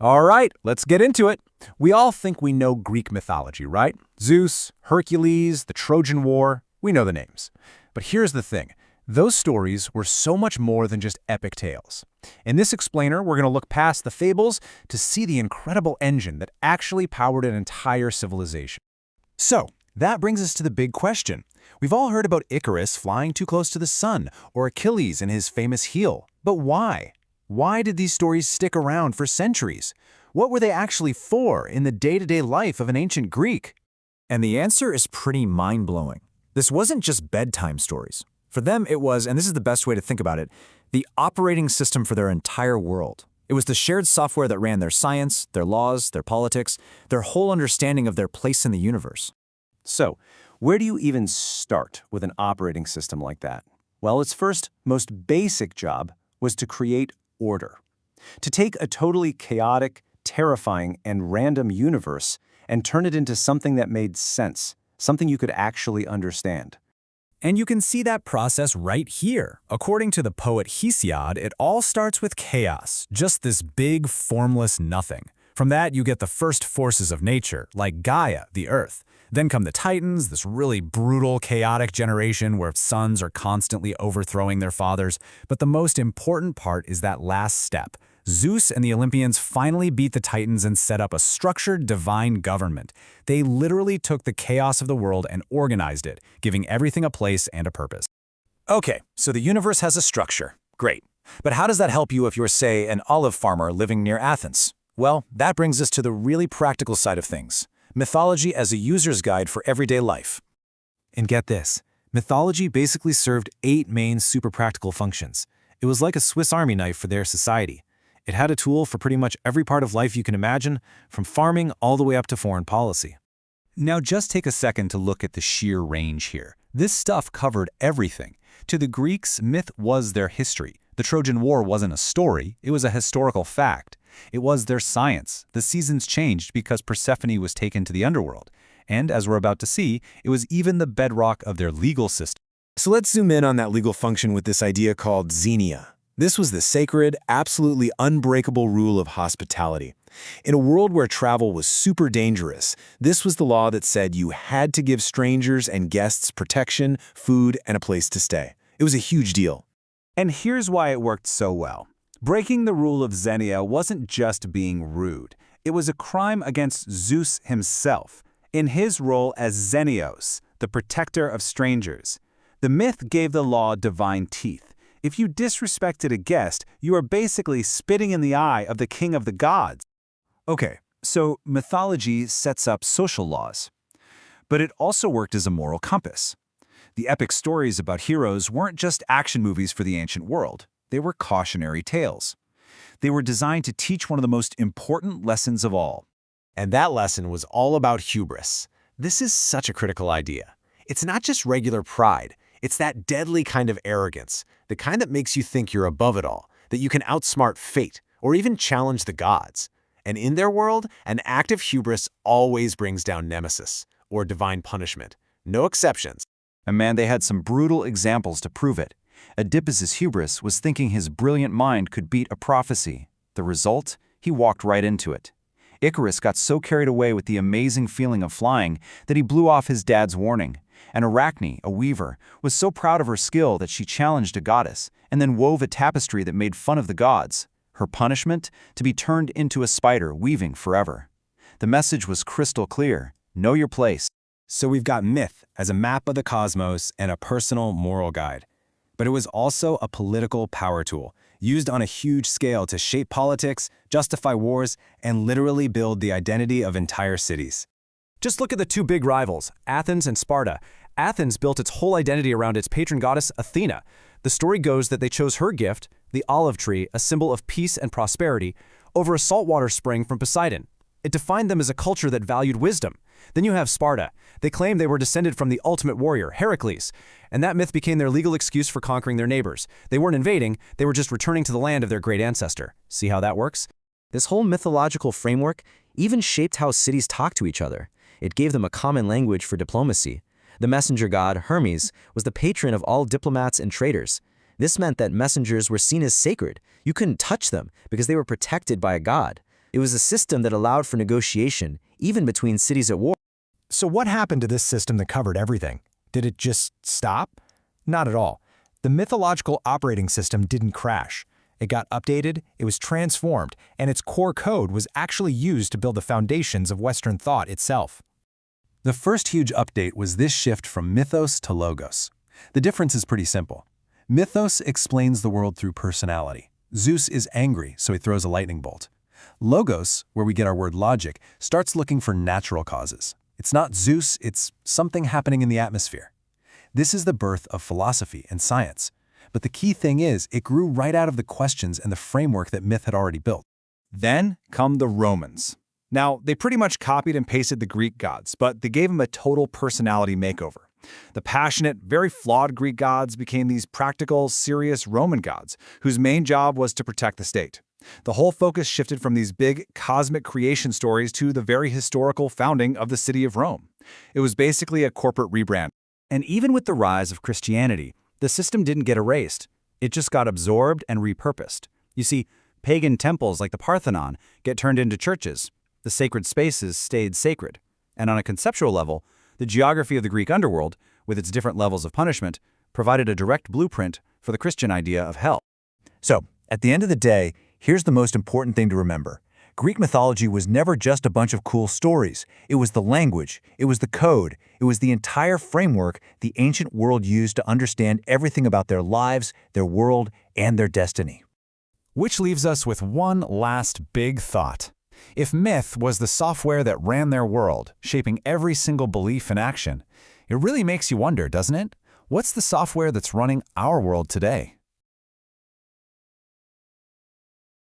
All right, let's get into it. We all think we know Greek mythology, right? Zeus, Hercules, the Trojan War, we know the names. But here's the thing. Those stories were so much more than just epic tales. In this explainer, we're going to look past the fables to see the incredible engine that actually powered an entire civilization. So, that brings us to the big question. We've all heard about Icarus flying too close to the sun, or Achilles and his famous heel. But why? Why did these stories stick around for centuries? What were they actually for in the day-to-day life of an ancient Greek? And the answer is pretty mind-blowing. This wasn't just bedtime stories. For them, it was, and this is the best way to think about it, the operating system for their entire world. It was the shared software that ran their science, their laws, their politics, their whole understanding of their place in the universe. So, where do you even start with an operating system like that? Well, its first, most basic job was to create order. To take a totally chaotic, terrifying, and random universe and turn it into something that made sense, something you could actually understand. And you can see that process right here. According to the poet Hesiod, it all starts with chaos, just this big, formless nothing. From that, you get the first forces of nature, like Gaia, the earth. Then come the Titans, this really brutal, chaotic generation where sons are constantly overthrowing their fathers. But the most important part is that last step. Zeus and the Olympians finally beat the Titans and set up a structured divine government. They literally took the chaos of the world and organized it, giving everything a place and a purpose. Okay, so the universe has a structure. Great. But how does that help you if you're, say, an olive farmer living near Athens? Well, that brings us to the really practical side of things. Mythology as a user's guide for everyday life. And get this, mythology basically served 8 main super practical functions. It was like a Swiss Army knife for their society. It had a tool for pretty much every part of life you can imagine, from farming all the way up to foreign policy. Now just take a second to look at the sheer range here. This stuff covered everything. To the Greeks, myth was their history. The Trojan War wasn't a story, it was a historical fact. It was their science. The seasons changed because Persephone was taken to the underworld. And as we're about to see, it was even the bedrock of their legal system. So let's zoom in on that legal function with this idea called xenia. This was the sacred, absolutely unbreakable rule of hospitality. In a world where travel was super dangerous, this was the law that said you had to give strangers and guests protection, food, and a place to stay. It was a huge deal. And here's why it worked so well. Breaking the rule of xenia wasn't just being rude. It was a crime against Zeus himself, in his role as Xenios, the protector of strangers. The myth gave the law divine teeth. If you disrespected a guest, you are basically spitting in the eye of the king of the gods. Okay, so mythology sets up social laws. But it also worked as a moral compass. The epic stories about heroes weren't just action movies for the ancient world. They were cautionary tales. They were designed to teach one of the most important lessons of all. And that lesson was all about hubris. This is such a critical idea. It's not just regular pride. It's that deadly kind of arrogance, the kind that makes you think you're above it all, that you can outsmart fate, or even challenge the gods. And in their world, an act of hubris always brings down nemesis, or divine punishment. No exceptions. And man, they had some brutal examples to prove it. Oedipus's hubris was thinking his brilliant mind could beat a prophecy. The result? He walked right into it. Icarus got so carried away with the amazing feeling of flying that he blew off his dad's warning. And Arachne, a weaver, was so proud of her skill that she challenged a goddess and then wove a tapestry that made fun of the gods. Her punishment? To be turned into a spider weaving forever. The message was crystal clear. Know your place. So we've got myth as a map of the cosmos and a personal moral guide. But it was also a political power tool, used on a huge scale to shape politics, justify wars, and literally build the identity of entire cities. Just look at the 2 big rivals, Athens and Sparta. Athens built its whole identity around its patron goddess Athena. The story goes that they chose her gift, the olive tree, a symbol of peace and prosperity, over a saltwater spring from Poseidon. It defined them as a culture that valued wisdom. Then you have Sparta. They claim they were descended from the ultimate warrior, Heracles, and that myth became their legal excuse for conquering their neighbors. They weren't invading, they were just returning to the land of their great ancestor. See how that works? This whole mythological framework even shaped how cities talk to each other. It gave them a common language for diplomacy. The messenger god, Hermes, was the patron of all diplomats and traders. This meant that messengers were seen as sacred. You couldn't touch them because they were protected by a god. It was a system that allowed for negotiation, even between cities at war. So what happened to this system that covered everything? Did it just stop? Not at all. The mythological operating system didn't crash. It got updated, it was transformed, and its core code was actually used to build the foundations of Western thought itself. The first huge update was this shift from mythos to logos. The difference is pretty simple. Mythos explains the world through personality. Zeus is angry, so he throws a lightning bolt. Logos, where we get our word logic, starts looking for natural causes. It's not Zeus, it's something happening in the atmosphere. This is the birth of philosophy and science. But the key thing is, it grew right out of the questions and the framework that myth had already built. Then come the Romans. Now, they pretty much copied and pasted the Greek gods, but they gave them a total personality makeover. The passionate, very flawed Greek gods became these practical, serious Roman gods, whose main job was to protect the state. The whole focus shifted from these big, cosmic creation stories to the very historical founding of the city of Rome. It was basically a corporate rebrand. And even with the rise of Christianity, the system didn't get erased. It just got absorbed and repurposed. You see, pagan temples like the Parthenon get turned into churches. The sacred spaces stayed sacred. And on a conceptual level, the geography of the Greek underworld, with its different levels of punishment, provided a direct blueprint for the Christian idea of hell. So, at the end of the day, here's the most important thing to remember. Greek mythology was never just a bunch of cool stories. It was the language, it was the code, it was the entire framework the ancient world used to understand everything about their lives, their world, and their destiny. Which leaves us with one last big thought. If myth was the software that ran their world, shaping every single belief and action, it really makes you wonder, doesn't it? What's the software that's running our world today?